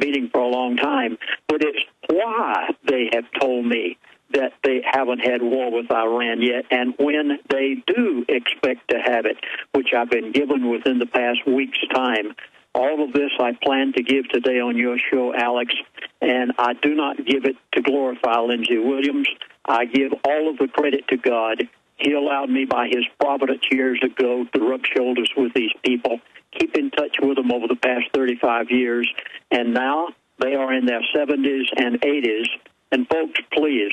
meeting for a long time, but it's why they have told me that they haven't had war with Iran yet, and when they do expect to have it, which I've been given within the past week's time. All of this I plan to give today on your show, Alex, and I do not give it to glorify Lindsey Williams. I give all of the credit to God. He allowed me by his providence years ago to rub shoulders with these people, keep in touch with them over the past 35 years, and now they are in their 70s and 80s. And folks, please,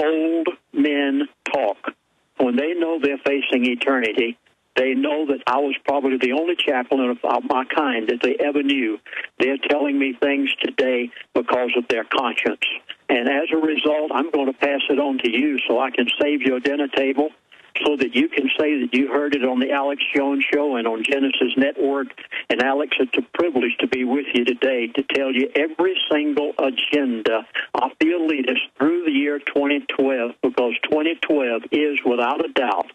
old men talk. When they know they're facing eternity, they know that I was probably the only chaplain of my kind that they ever knew. They're telling me things today because of their conscience. And as a result, I'm going to pass it on to you so I can save your dinner table, so that you can say that you heard it on the Alex Jones Show and on Genesis Network. And, Alex, it's a privilege to be with you today to tell you every single agenda of the elitists through the year 2012, because 2012 is, without a doubt,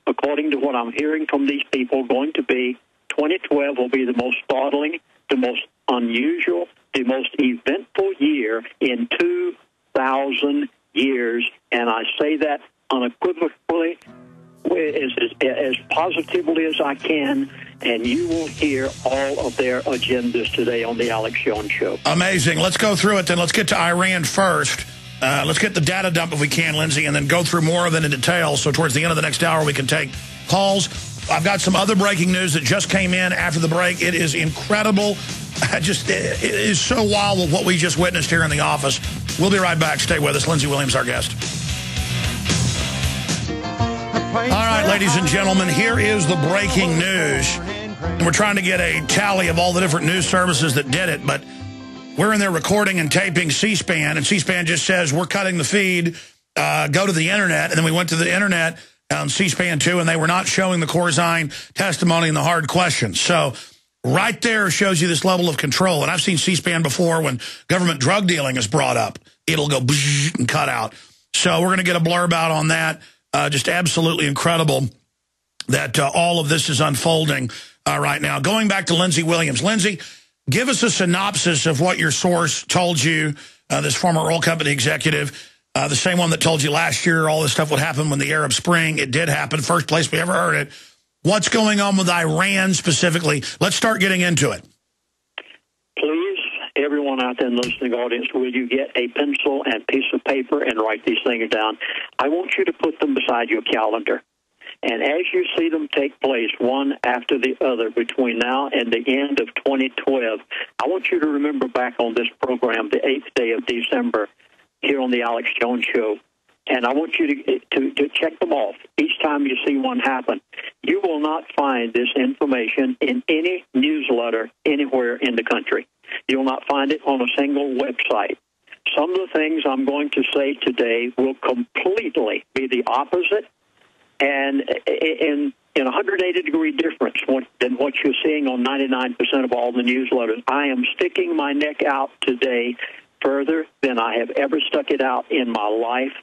according to what I'm hearing from these people, going to be 2012 will be the most startling, the most unusual, the most eventful year in 2,000 years. And I say that unequivocally, as positively as I can, and you will hear all of their agendas today on the Alex Jones Show. Amazing. Let's go through it then. Let's get to Iran first. Let's get the data dump if we can, Lindsey, and then go through more of it in detail. So towards the end of the next hour, we can take calls. I've got some other breaking news that just came in after the break. It is incredible. It is so wild with what we just witnessed here in the office. We'll be right back. Stay with us. Lindsey Williams, our guest. All right, ladies and gentlemen, here is the breaking news. And we're trying to get a tally of all the different news services that did it, but we're in there recording and taping C-SPAN, and C-SPAN just says, we're cutting the feed, go to the Internet. And then we went to the Internet on C-SPAN 2, and they were not showing the Corzine testimony and the hard questions. So right there shows you this level of control. And I've seen C-SPAN before when government drug dealing is brought up. It'll go and cut out. So we're going to get a blurb out on that. Just absolutely incredible that all of this is unfolding right now. Going back to Lindsey Williams. Lindsey, give us a synopsis of what your source told you, this former oil company executive, the same one that told you last year all this stuff would happen when the Arab Spring. It did happen, first place we ever heard it. What's going on with Iran specifically? Let's start getting into it. Please, everyone out there in the listening audience, will you get a pencil and piece of paper and write these things down? I want you to put them beside your calendar. And as you see them take place one after the other between now and the end of 2012, I want you to remember back on this program, the 8th day of December, here on the Alex Jones Show. And I want you to check them off each time you see one happen. You will not find this information in any newsletter anywhere in the country. You will not find it on a single website. Some of the things I'm going to say today will completely be the opposite and in a 180-degree difference than what you're seeing on 99% of all the newsletters. I am sticking my neck out today further than I have ever stuck it out in my life.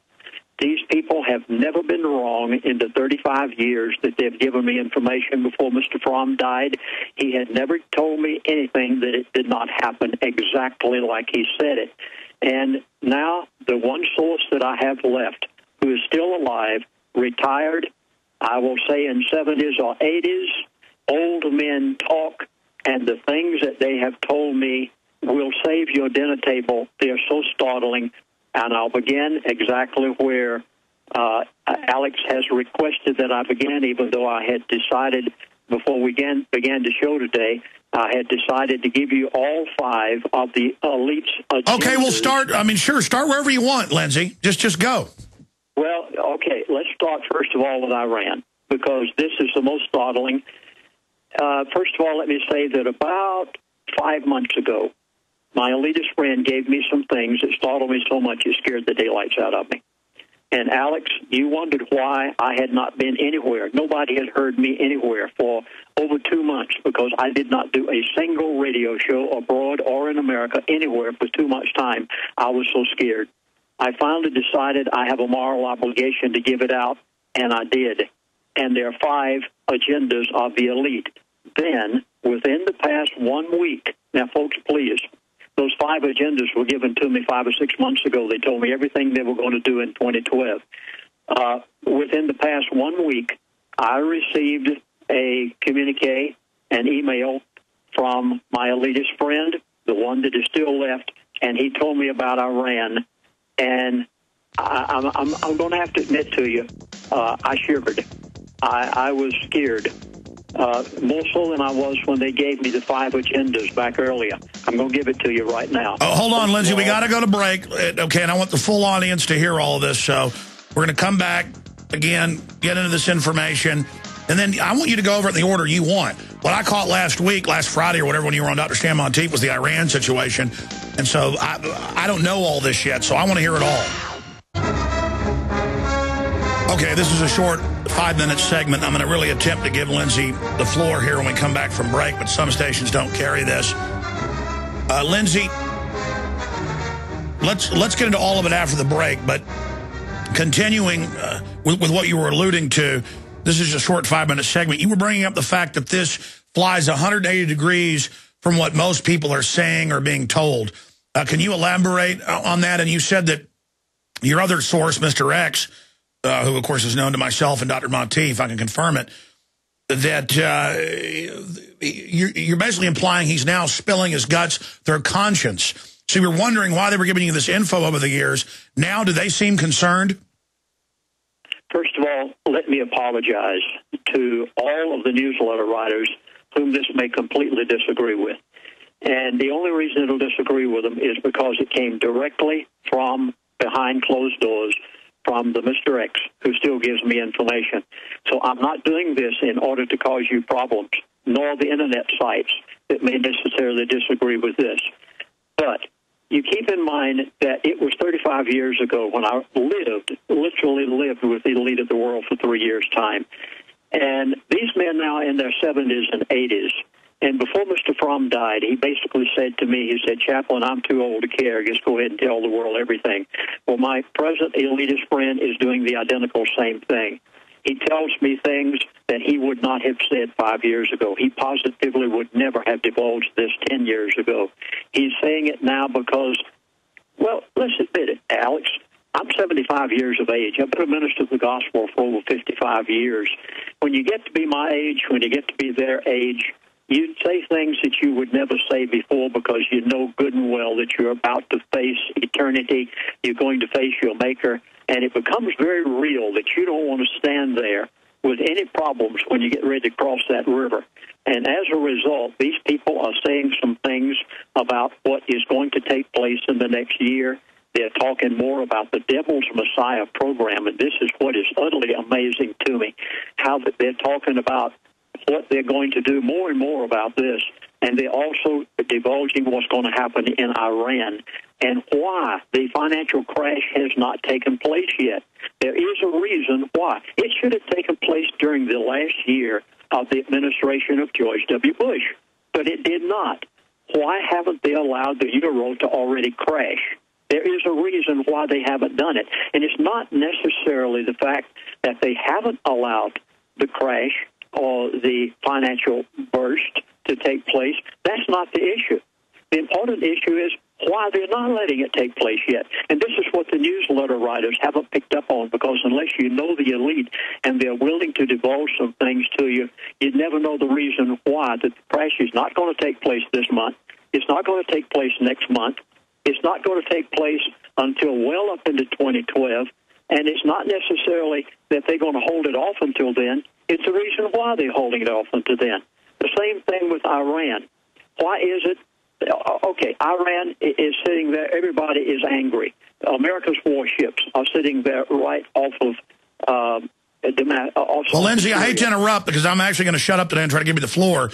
These people have never been wrong in the 35 years that they've given me information. Before Mr. Fromm died, he had never told me anything that it did not happen exactly like he said it. And now the one source that I have left who is still alive, retired, I will say in 70s or 80s, old men talk, and the things that they have told me will save your dinner table. They are so startling. And I'll begin exactly where Alex has requested that I begin, even though I had decided before we began the show today, I had decided to give you all 5 of the elites' agendas. Okay, we'll start. I mean, sure, start wherever you want, Lindsey. Just go. Well, okay, let's start first of all with Iran, because this is the most startling. First of all, let me say that about 5 months ago, my elitist friend gave me some things that startled me so much it scared the daylights out of me. And, Alex, you wondered why I had not been anywhere. Nobody had heard me anywhere for over 2 months because I did not do a single radio show abroad or in America anywhere for too much time. I was so scared. I finally decided I have a moral obligation to give it out, and I did. And there are 5 agendas of the elite. Then, within the past 1 week, now, folks, please, Those 5 agendas were given to me 5 or 6 months ago. They told me everything they were going to do in 2012. Within the past 1 week, I received a communique, an email from my elitist friend, the one that is still left, and he told me about Iran. And I'm going to have to admit to you, I shivered. I was scared, more so than I was when they gave me the 5 agendas back earlier. I'm going to give it to you right now. Oh, hold on, Lindsey. We got to go to break. Okay, and I want the full audience to hear all of this. So we're going to come back again, get into this information, and then I want you to go over it in the order you want. What I caught last Friday or whatever, when you were on Dr. Stan Monteith, was the Iran situation. And so I don't know all this yet, so I want to hear it all. Okay, this is a short 5-minute segment. I'm going to really attempt to give Lindsey the floor here when we come back from break, but some stations don't carry this. Lindsey, let's get into all of it after the break, but continuing with what you were alluding to, this is a short 5-minute segment. You were bringing up the fact that this flies 180 degrees from what most people are saying or being told. Can you elaborate on that? And you said that your other source, Mr. X, who, of course, is known to myself and Dr. Monteith, I can confirm it, that you're basically implying he's now spilling his guts through conscience. So you were wondering why they were giving you this info over the years. Now, do they seem concerned? First of all, let me apologize to all of the newsletter writers whom this may completely disagree with. And the only reason it'll disagree with them is because it came directly from behind closed doors from the Mr. X, who still gives me information. So I'm not doing this in order to cause you problems, nor the Internet sites that may necessarily disagree with this. But you keep in mind that it was 35 years ago when I literally lived with the elite of the world for 3 years' time. And these men now in their 70s and 80s. And before Mr. Fromm died, he basically said to me, he said, Chaplain, I'm too old to care. Just go ahead and tell the world everything. Well, my present elitist friend is doing the identical same thing. He tells me things that he would not have said 5 years ago. He positively would never have divulged this 10 years ago. He's saying it now because, well, let's admit it, Alex. I'm 75 years of age. I've been a minister of the gospel for over 55 years. When you get to be my age, when you get to be their age, you say things that you would never say before because you know good and well that you're about to face eternity. You're going to face your Maker. And it becomes very real that you don't want to stand there with any problems when you get ready to cross that river. And as a result, these people are saying some things about what is going to take place in the next year. They're talking more about the Devil's Messiah program, and this is what is utterly amazing to me, how that they're talking about what they're going to do more and more about this. And they're also divulging what's going to happen in Iran and why the financial crash has not taken place yet. There is a reason why. It should have taken place during the last year of the administration of George W. Bush, but it did not. Why haven't they allowed the euro to already crash? There is a reason why they haven't done it. And it's not necessarily the fact that they haven't allowed the crash or the financial burst to take place. That's not the issue. The important issue is why they're not letting it take place yet. And this is what the newsletter writers haven't picked up on, because unless you know the elite and they're willing to divulge some things to you, you'd never know the reason why that the crash is not going to take place this month. It's not going to take place next month. It's not going to take place until well up into 2012. And it's not necessarily that they're going to hold it off until then. It's the reason why they're holding it off until then. The same thing with Iran. Why is it? Okay, Iran is sitting there. Everybody is angry. America's warships are sitting there right off of Well, Lindsey, I hate to interrupt because I'm actually going to shut up today and try to give you the floor.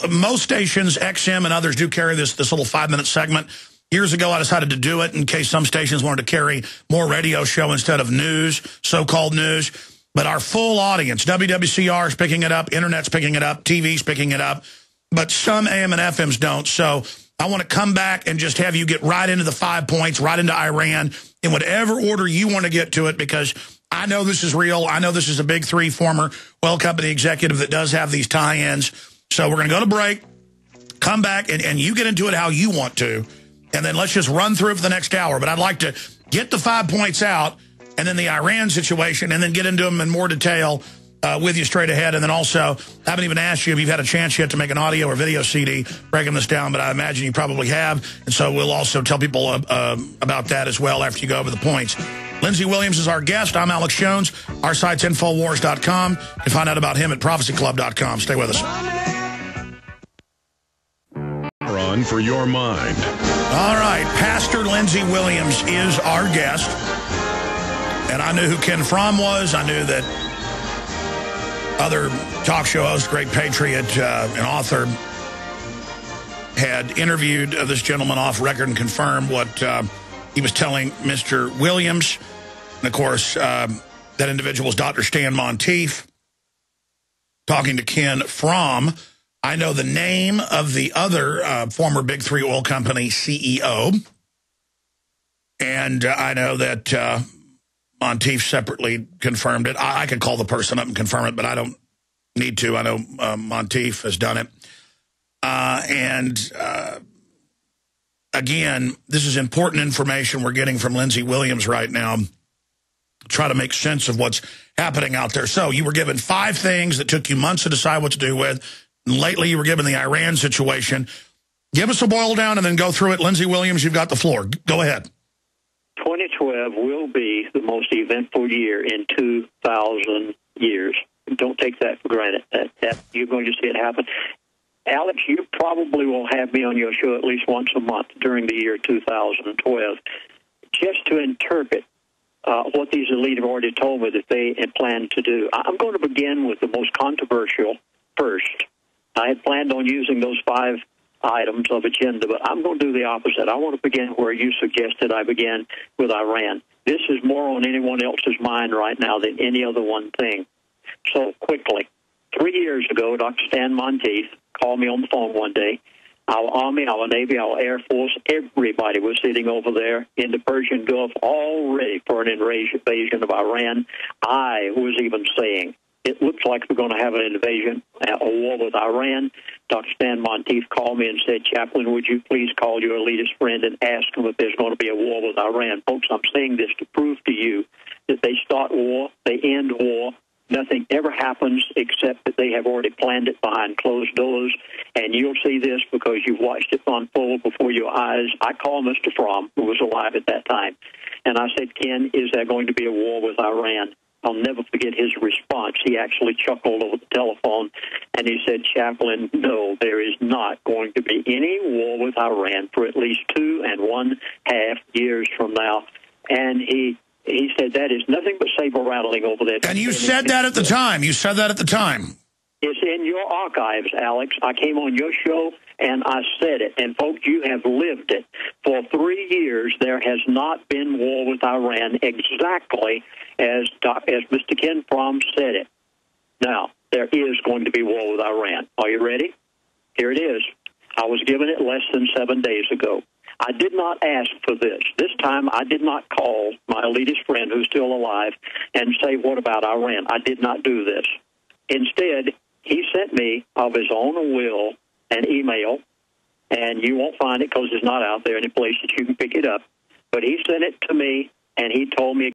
Most stations, XM and others, do carry this little 5-minute segment. Years ago, I decided to do it in case some stations wanted to carry more radio show instead of news, so-called news. But our full audience, WWCR is picking it up, Internet's picking it up, TV's picking it up, but some AM and FMs don't. So I want to come back and just have you get right into the 5 points, right into Iran, in whatever order you want to get to it, because I know this is real. I know this is a big three former oil company executive that does have these tie-ins. So we're going to go to break. come back and you get into it how you want to, and then let's just run through it for the next hour. But I'd like to get the 5 points out, and then the Iran situation, and then get into them in more detail with you straight ahead. And then also, I haven't even asked you if you've had a chance yet to make an audio or video CD breaking this down, but I imagine you probably have. And so we'll also tell people about that as well after you go over the points. Lindsey Williams is our guest. I'm Alex Jones. Our site's Infowars.com. You can find out about him at prophecyclub.com. Stay with us. On for your mind. All right. Pastor Lindsey Williams is our guest. And I knew who Ken Fromm was. I knew that other talk show host, great patriot, and author, had interviewed this gentleman off record and confirmed what he was telling Mr. Williams. And, of course, that individual was Dr. Stan Monteith talking to Ken Fromm. I know the name of the other former Big Three oil company CEO. And I know that Monteith separately confirmed it. I could call the person up and confirm it, but I don't need to. I know Monteith has done it. Again, this is important information we're getting from Lindsey Williams right now. Try to make sense of what's happening out there. So you were given 5 things that took you months to decide what to do with. And lately you were given the Iran situation. Give us a boil down and then go through it. Lindsey Williams, you've got the floor. Go ahead. 2012 will be the most eventful year in 2,000 years. Don't take that for granted. That you're going to see it happen. Alex, you probably will have me on your show at least once a month during the year 2012, just to interpret what these elite have already told me that they had planned to do. I'm going to begin with the most controversial first. I had planned on using those 5 items of agenda, but I'm going to do the opposite. I want to begin where you suggested I began, with Iran. This is more on anyone else's mind right now than any other one thing. So quickly, 3 years ago, Dr. Stan Monteith called me on the phone one day. Our Army, our Navy, our Air Force, everybody was sitting over there in the Persian Gulf all ready for an invasion of Iran. I was even saying, it looks like we're going to have an invasion, a war with Iran. Dr. Stan Monteith called me and said, Chaplain, would you please call your elitist friend and ask him if there's going to be a war with Iran? Folks, I'm saying this to prove to you that they start war, they end war. Nothing ever happens except that they have already planned it behind closed doors. And you'll see this because you've watched it unfold before your eyes. I called Mr. Fromm, who was alive at that time, and I said, Ken, is there going to be a war with Iran? I'll never forget his response. He actually chuckled over the telephone, and he said, Chaplain, no, there is not going to be any war with Iran for at least 2.5 years from now. And he said, that is nothing but saber rattling over there. And you said that at the time. You said that at the time. It's in your archives, Alex. I came on your show, and I said it. And, folks, you have lived it. For 3 years, there has not been war with Iran exactly as Mr. Ken Fromm said it. Now, there is going to be war with Iran. Are you ready? Here it is. I was given it less than 7 days ago. I did not ask for this. This time, I did not call my elitist friend who's still alive and say, what about Iran? I did not do this. Instead, he sent me, of his own will, an email, and you won't find it because it's not out there any place that you can pick it up. But he sent it to me, and he told me